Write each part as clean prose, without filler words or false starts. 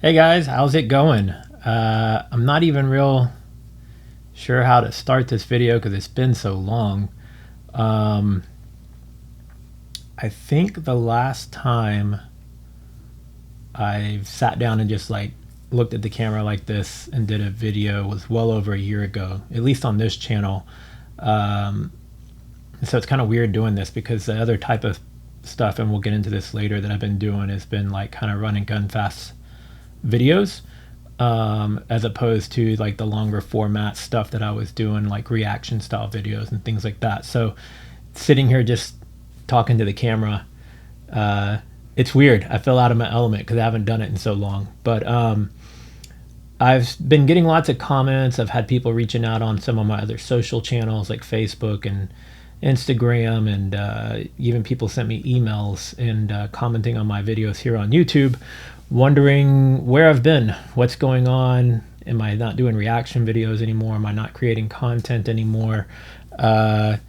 Hey guys, how's it going? I'm not even real sure how to start this video because it's been so long. Um, I think the last time I've sat down and just like looked at the camera like this and did a video was well over a year ago, at least on this channel. Um, so it's kind of weird doing this because the other type of stuff, and we'll get into this later, that I've been doing has been like kind of running gun fast videos, as opposed to like the longer format stuff that I was doing, like reaction style videos and things like that. So sitting here just talking to the camera, uh, it's weird. I feel out of my element because I haven't done it in so long. But I've been getting lots of comments. I've had people reaching out on some of my other social channels like Facebook and Instagram, and even people sent me emails and commenting on my videos here on YouTube, wondering where I've been, what's going on. Am I not doing reaction videos anymore? Am I not creating content anymore? And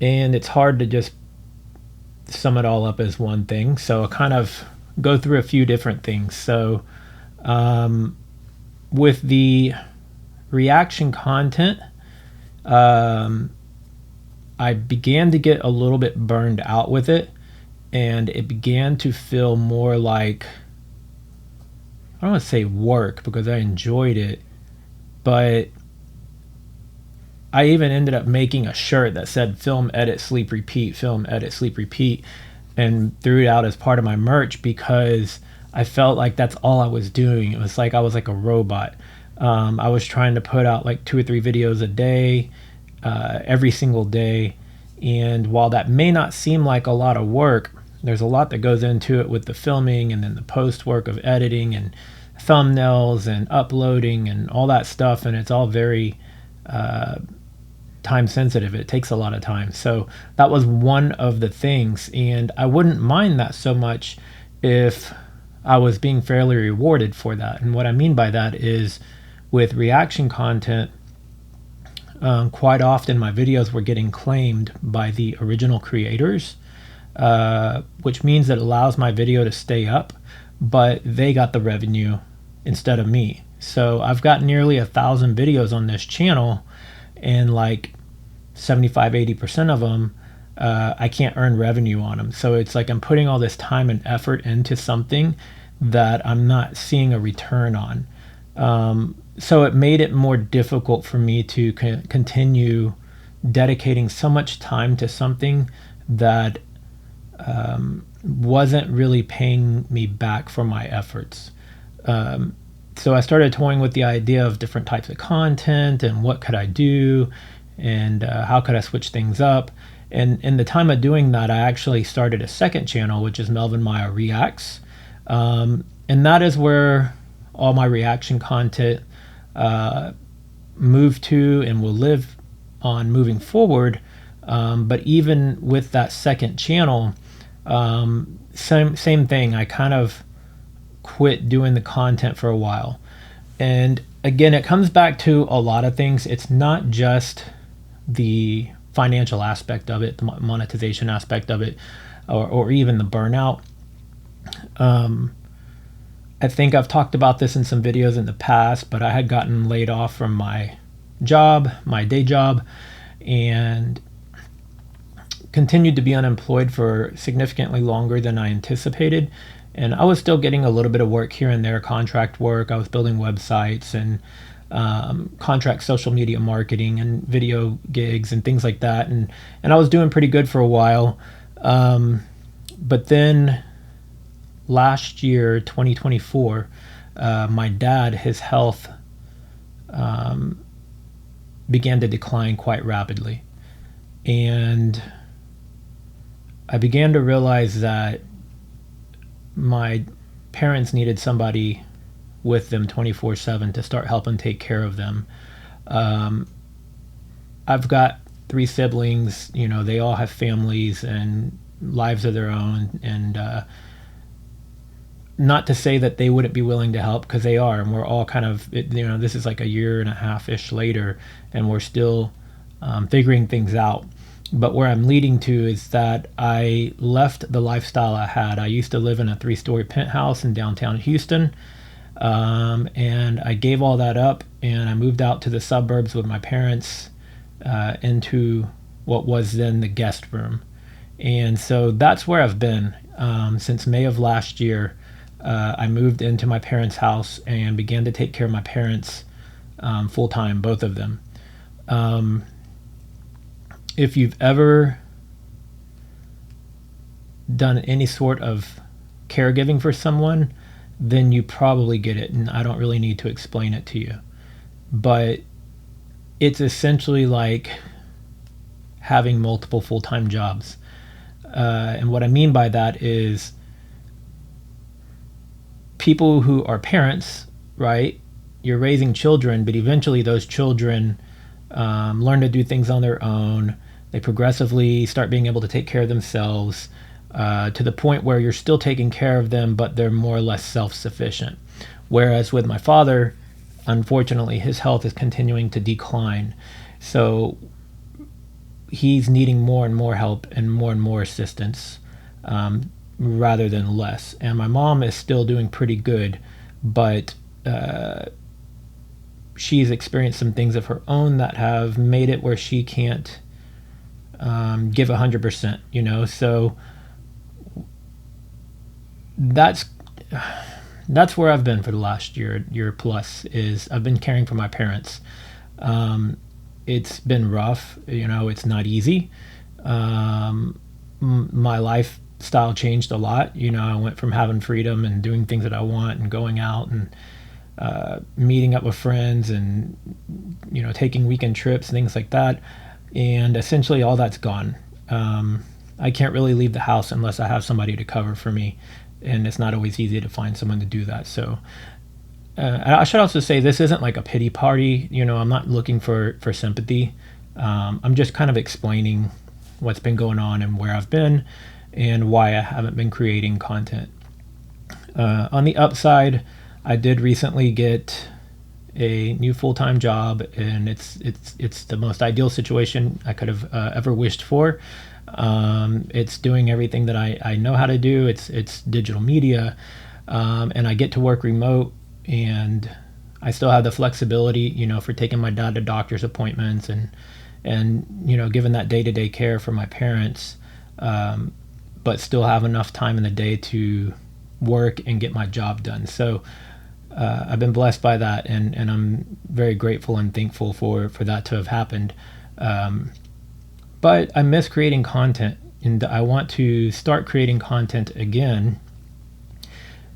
it's hard to just sum it all up as one thing. So I kind of go through a few different things. So with the reaction content, I began to get a little bit burned out with it, and it began to feel more like, I don't want to say work because I enjoyed it, but I even ended up making a shirt that said film, edit, sleep, repeat, film, edit, sleep, repeat, and threw it out as part of my merch because I felt like that's all I was doing. It was like I was like a robot. I was trying to put out like 2 or 3 videos a day, every single day. And while that may not seem like a lot of work, there's a lot that goes into it with the filming and then the post work of editing and thumbnails and uploading and all that stuff. And it's all very time sensitive. It takes a lot of time. So that was one of the things. And I wouldn't mind that so much if I was being fairly rewarded for that. And what I mean by that is with reaction content, quite often my videos were getting claimed by the original creators, which means that it allows my video to stay up, but they got the revenue instead of me. So I've got nearly 1,000 videos on this channel, and like 75-80% of them, I can't earn revenue on them. So it's like I'm putting all this time and effort into something that I'm not seeing a return on. So it made it more difficult for me to continue dedicating so much time to something that wasn't really paying me back for my efforts. So I started toying with the idea of different types of content and what could I do and how could I switch things up. And in the time of doing that, I actually started a second channel, which is Melvin Maya Reacts. And that is where all my reaction content moved to and will live on moving forward. But even with that second channel, same thing. I kind of quit doing the content for a while. And again, it comes back to a lot of things. It's not just the financial aspect of it, the monetization aspect of it, or even the burnout. I think I've talked about this in some videos in the past, but I had gotten laid off from my job, my day job, and continued to be unemployed for significantly longer than I anticipated. And I was still getting a little bit of work here and there, contract work. I was building websites and contract social media marketing and video gigs and things like that. And I was doing pretty good for a while. But then last year, 2024, my dad, his health began to decline quite rapidly. And I began to realize that my parents needed somebody with them 24/7 to start helping take care of them. I've got 3 siblings, you know, they all have families and lives of their own, and not to say that they wouldn't be willing to help, because they are, and we're all kind of, you know, this is like a year and a half-ish later, and we're still figuring things out. But where I'm leading to is that I left the lifestyle I had. I used to live in a 3-story penthouse in downtown Houston. And I gave all that up, and I moved out to the suburbs with my parents, into what was then the guest room. And so that's where I've been since May of last year. I moved into my parents' house and began to take care of my parents full time, both of them. If you've ever done any sort of caregiving for someone, then you probably get it, and I don't really need to explain it to you. But it's essentially like having multiple full-time jobs. And what I mean by that is people who are parents, right? You're raising children, but eventually those children learn to do things on their own. They progressively start being able to take care of themselves, to the point where you're still taking care of them, but they're more or less self-sufficient. Whereas with my father, unfortunately, his health is continuing to decline. So he's needing more and more help and more assistance, rather than less. And my mom is still doing pretty good, but she's experienced some things of her own that have made it where she can't give 100%, you know. So that's where I've been for the last year plus. Is I've been caring for my parents. It's been rough, you know. It's not easy. My lifestyle changed a lot. You know, I went from having freedom and doing things that I want and going out and meeting up with friends and, you know, taking weekend trips, things like that. And essentially all that's gone. I can't really leave the house unless I have somebody to cover for me. And it's not always easy to find someone to do that. So I should also say this isn't like a pity party. You know, I'm not looking for sympathy. I'm just kind of explaining what's been going on and where I've been and why I haven't been creating content. On the upside, I did recently get a new full-time job, and it's the most ideal situation I could have ever wished for. It's doing everything that I know how to do. It's digital media, and I get to work remote, and I still have the flexibility, you know, for taking my dad to doctor's appointments and you know, giving that day-to-day care for my parents, but still have enough time in the day to work and get my job done. So I've been blessed by that, and I'm very grateful and thankful for that to have happened. But I miss creating content, and I want to start creating content again.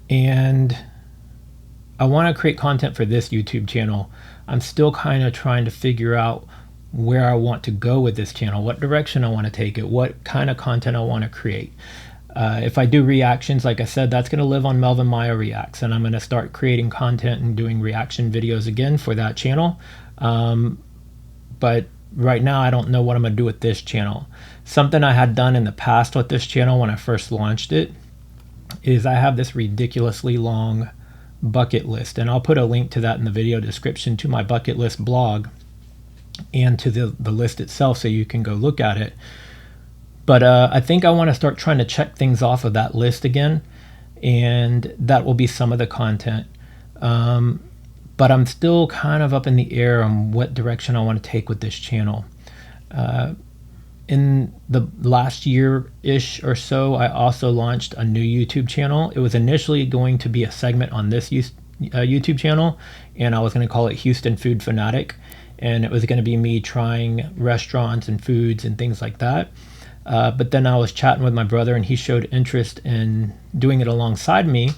And I want to create content for this YouTube channel. I'm still kind of trying to figure out where I want to go with this channel, what direction I want to take it, what kind of content I want to create. If I do reactions, like I said, that's going to live on Melvin Maya Reacts, and I'm going to start creating content and doing reaction videos again for that channel. But right now, I don't know what I'm going to do with this channel. Something I had done in the past with this channel when I first launched it is I have this ridiculously long bucket list, and I'll put a link to that in the video description, to my bucket list blog and to the list itself, so you can go look at it. But I think I want to start trying to check things off of that list again, and that will be some of the content. But I'm still kind of up in the air on what direction I want to take with this channel. In the last year-ish or so, I also launched a new YouTube channel. It was initially going to be a segment on this YouTube channel, and I was going to call it Houston Food Fanatic, and it was going to be me trying restaurants and foods and things like that. But then I was chatting with my brother, and he showed interest in doing it alongside me.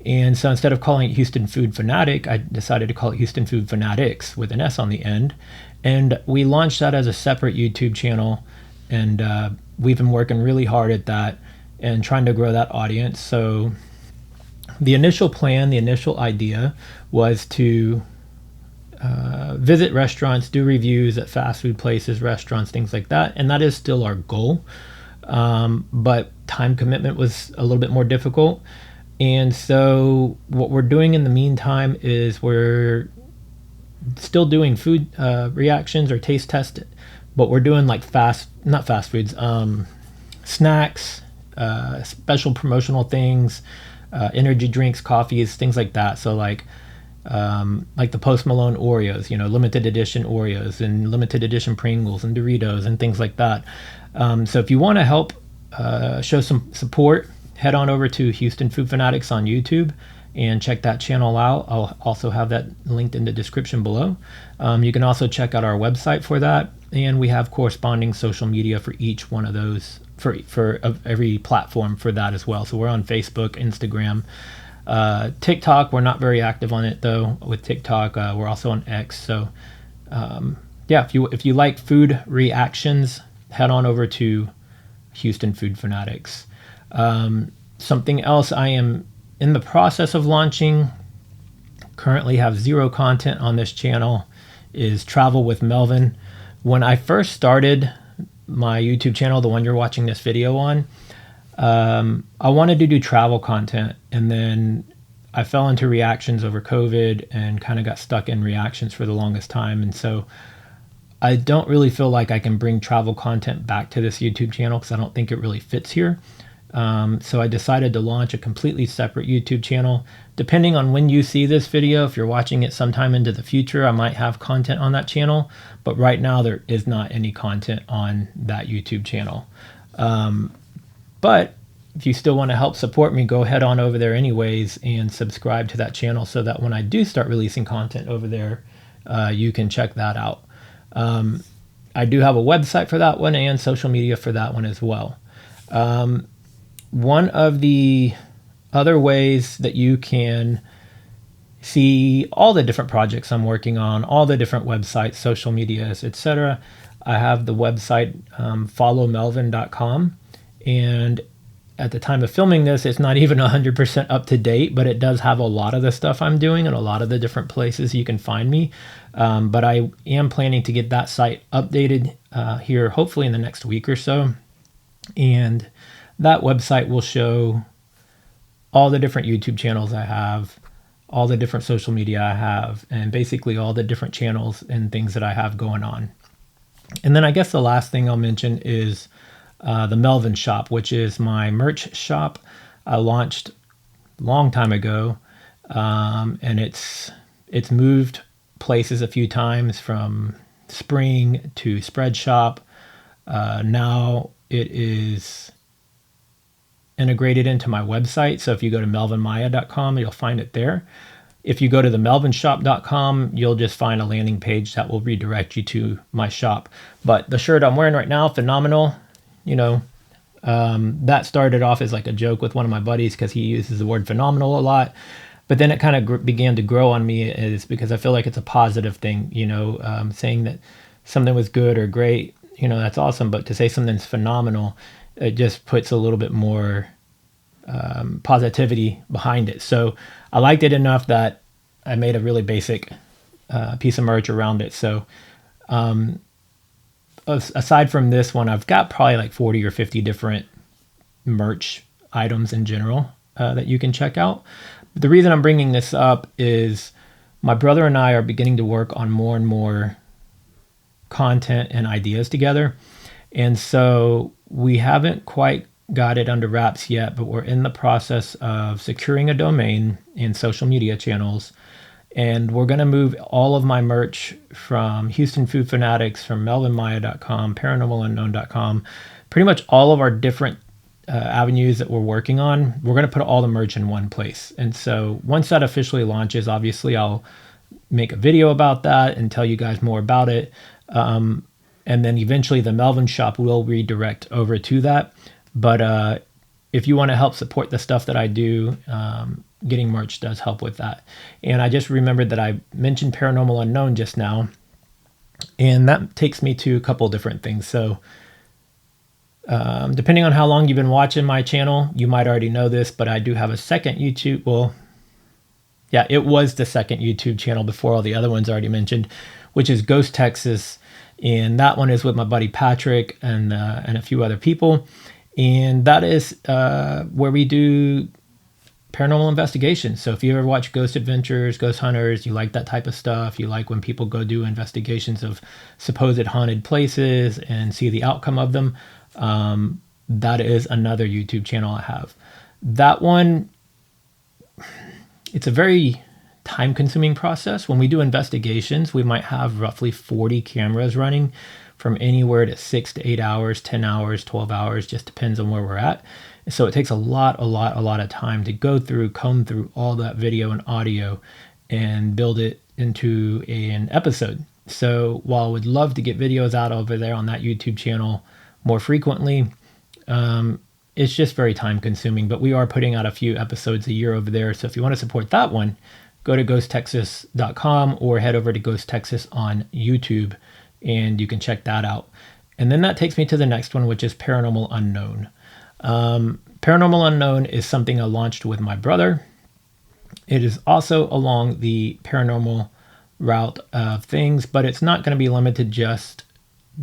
And so instead of calling it Houston Food Fanatic, I decided to call it Houston Food Fanatics with an S on the end. And we launched that as a separate YouTube channel. And we've been working really hard at that and trying to grow that audience. So the initial plan, the initial idea was to visit restaurants, do reviews at fast food places, restaurants, things like that. And that is still our goal. But time commitment was a little bit more difficult. And so what we're doing in the meantime is we're still doing food reactions or taste tests, but we're doing like not fast foods, snacks, special promotional things, energy drinks, coffees, things like that. So like the Post Malone Oreos, you know, limited edition Oreos and limited edition Pringles and Doritos and things like that. So if you want to help show some support, head on over to Houston Food Fanatics on YouTube and check that channel out. I'll also have that linked in the description below. You can also check out our website for that, and we have corresponding social media for each one of those, for every platform for that as well. So we're on Facebook, Instagram, TikTok. We're not very active on it though. With TikTok, we're also on X. So yeah, if you like food reactions, head on over to Houston Food Fanatics. Something else I am in the process of launching, currently have 0 content on this channel, is Travel with Melvin. When I first started my YouTube channel, the one you're watching this video on, I wanted to do travel content, and then I fell into reactions over COVID and kind of got stuck in reactions for the longest time. And so I don't really feel like I can bring travel content back to this YouTube channel because I don't think it really fits here. So I decided to launch a completely separate YouTube channel. Depending on when you see this video, if you're watching it sometime into the future, I might have content on that channel. But right now there is not any content on that YouTube channel. But if you still want to help support me, go ahead on over there anyways and subscribe to that channel so that when I do start releasing content over there, you can check that out. I do have a website for that one and social media for that one as well. One of the other ways that you can see all the different projects I'm working on, all the different websites, social medias, etc. I have the website followmelvin.com, and at the time of filming this, it's not even 100% up to date, but it does have a lot of the stuff I'm doing and a lot of the different places you can find me. But I am planning to get that site updated here, hopefully in the next week or so. And that website will show all the different YouTube channels I have, all the different social media I have, and basically all the different channels and things that I have going on. And then I guess the last thing I'll mention is the Melvin shop, which is my merch shop I launched a long time ago. And it's moved places a few times, from Spring to Spreadshop. Now it is integrated into my website. So if you go to melvinmaya.com, you'll find it there. If you go to the melvinshop.com, you'll just find a landing page that will redirect you to my shop. But the shirt I'm wearing right now, phenomenal. You know, that started off as like a joke with one of my buddies because he uses the word phenomenal a lot. But then it kind of began to grow on me, is because I feel like it's a positive thing, you know, saying that something was good or great, you know, that's awesome. But to say something's phenomenal, it just puts a little bit more positivity behind it. So I liked it enough that I made a really basic piece of merch around it. So aside from this one, I've got probably like 40 or 50 different merch items in general that you can check out. But the reason I'm bringing this up is my brother and I are beginning to work on more and more content and ideas together. And so we haven't quite got it under wraps yet, but we're in the process of securing a domain and social media channels. And we're going to move all of my merch from Houston Food Fanatics, from melvinmaya.com, paranormalunknown.com, pretty much all of our different avenues that we're working on. We're going to put all the merch in one place. And so once that officially launches, obviously I'll make a video about that and tell you guys more about it. And then eventually the Melvin shop will redirect over to that. But if you want to help support the stuff that I do, getting merch does help with that. And I just remembered that I mentioned Paranormal Unknown just now, and that takes me to a couple different things. So depending on how long you've been watching my channel, you might already know this, but I do have a second YouTube. Well, yeah, it was the second YouTube channel before all the other ones already mentioned, which is Ghost Texas. And that one is with my buddy Patrick and a few other people. And that is where we do paranormal investigations. So if you ever watch Ghost Adventures, Ghost Hunters, you like that type of stuff, you like when people go do investigations of supposed haunted places and see the outcome of them, that is another YouTube channel I have. That one it's a very time-consuming process. When we do investigations, we might have roughly 40 cameras running from anywhere to 6 to 8 hours, 10 hours, 12 hours, just depends on where we're at. So it takes a lot of time to go through, comb through all that video and audio and build it into an episode. So while I would love to get videos out over there on that YouTube channel more frequently, it's just very time consuming, but we are putting out a few episodes a year over there. So if you want to support that one, go to ghosttexas.com or head over to Ghost Texas on YouTube and you can check that out. And then that takes me to the next one, which is Paranormal Unknown. Paranormal Unknown is something I launched with my brother. It is also along the paranormal route of things, but it's not going to be limited just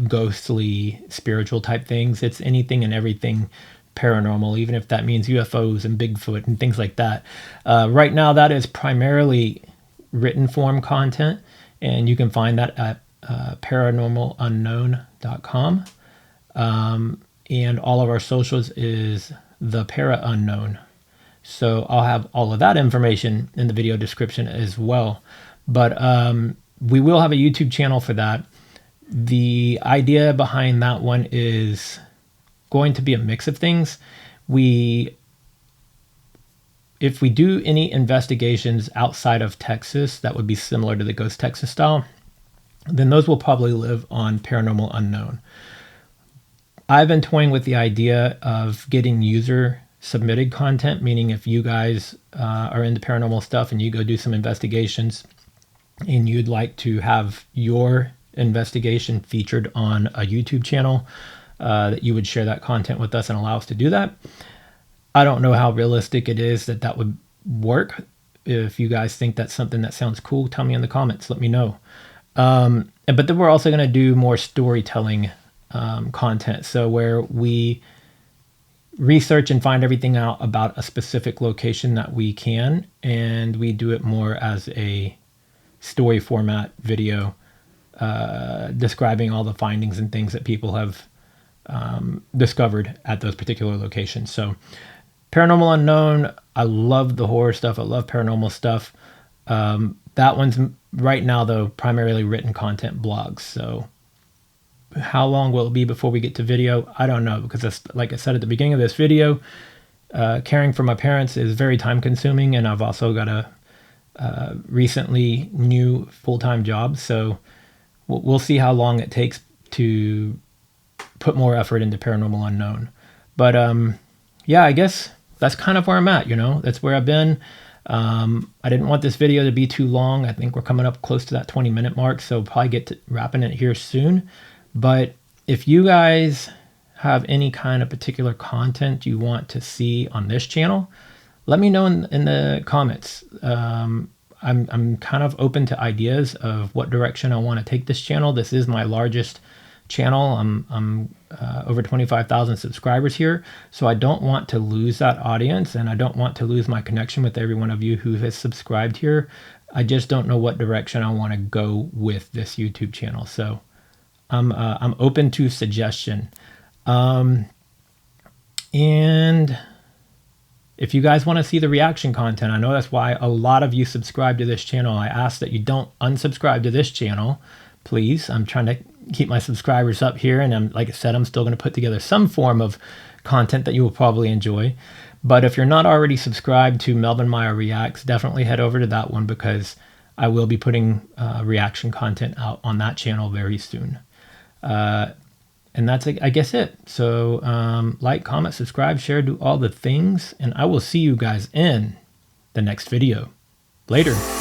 ghostly, spiritual type things. It's anything and everything paranormal, even if that means UFOs and Bigfoot and things like that. Right now, that is primarily written form content, and you can find that at paranormalunknown.com. And all of our socials is the Para Unknown. So I'll have all of that information in the video description as well. But we will have a YouTube channel for that. The idea behind that one is going to be a mix of things. If we do any investigations outside of Texas that would be similar to the Ghost Texas style, then those will probably live on Paranormal Unknown. I've been toying with the idea of getting user submitted content, meaning if you guys are into paranormal stuff and you go do some investigations and you'd like to have your investigation featured on a YouTube channel, that you would share that content with us and allow us to do that. I don't know how realistic it is that would work. If you guys think that's something that sounds cool, tell me in the comments, let me know. But then we're also going to do more storytelling content. So where we research and find everything out about a specific location that we can, and we do it more as a story format video, describing all the findings and things that people have discovered at those particular locations. So Paranormal Unknown, I love the horror stuff. I love paranormal stuff. That one's right now, though, primarily written content blogs. So how long will it be before we get to video? I don't know, because that's, like I said at the beginning of this video, caring for my parents is very time consuming, and I've also got a recently new full-time job. So we'll see how long it takes to put more effort into Paranormal Unknown. But yeah, I guess that's kind of where I'm at, that's where I've been. I didn't want this video to be too long. I think we're coming up close to that 20-minute mark, so probably get to wrapping it here soon. But if you guys have any kind of particular content you want to see on this channel, let me know in the comments. I'm kind of open to ideas of what direction I want to take this channel. This is my largest channel. I'm over 25,000 subscribers here, so I don't want to lose that audience, and I don't want to lose my connection with every one of you who has subscribed here. I just don't know what direction I want to go with this YouTube channel, so I'm open to suggestion. And if you guys want to see the reaction content, I know that's why a lot of you subscribe to this channel. I ask that you don't unsubscribe to this channel, please. I'm trying to keep my subscribers up here, and like I said, I'm still going to put together some form of content that you will probably enjoy. But if you're not already subscribed to Melvin Maya Reacts, definitely head over to that one, because I will be putting reaction content out on that channel very soon. And that's, I guess, it. So like, comment, subscribe, share, do all the things, and I will see you guys in the next video. Later.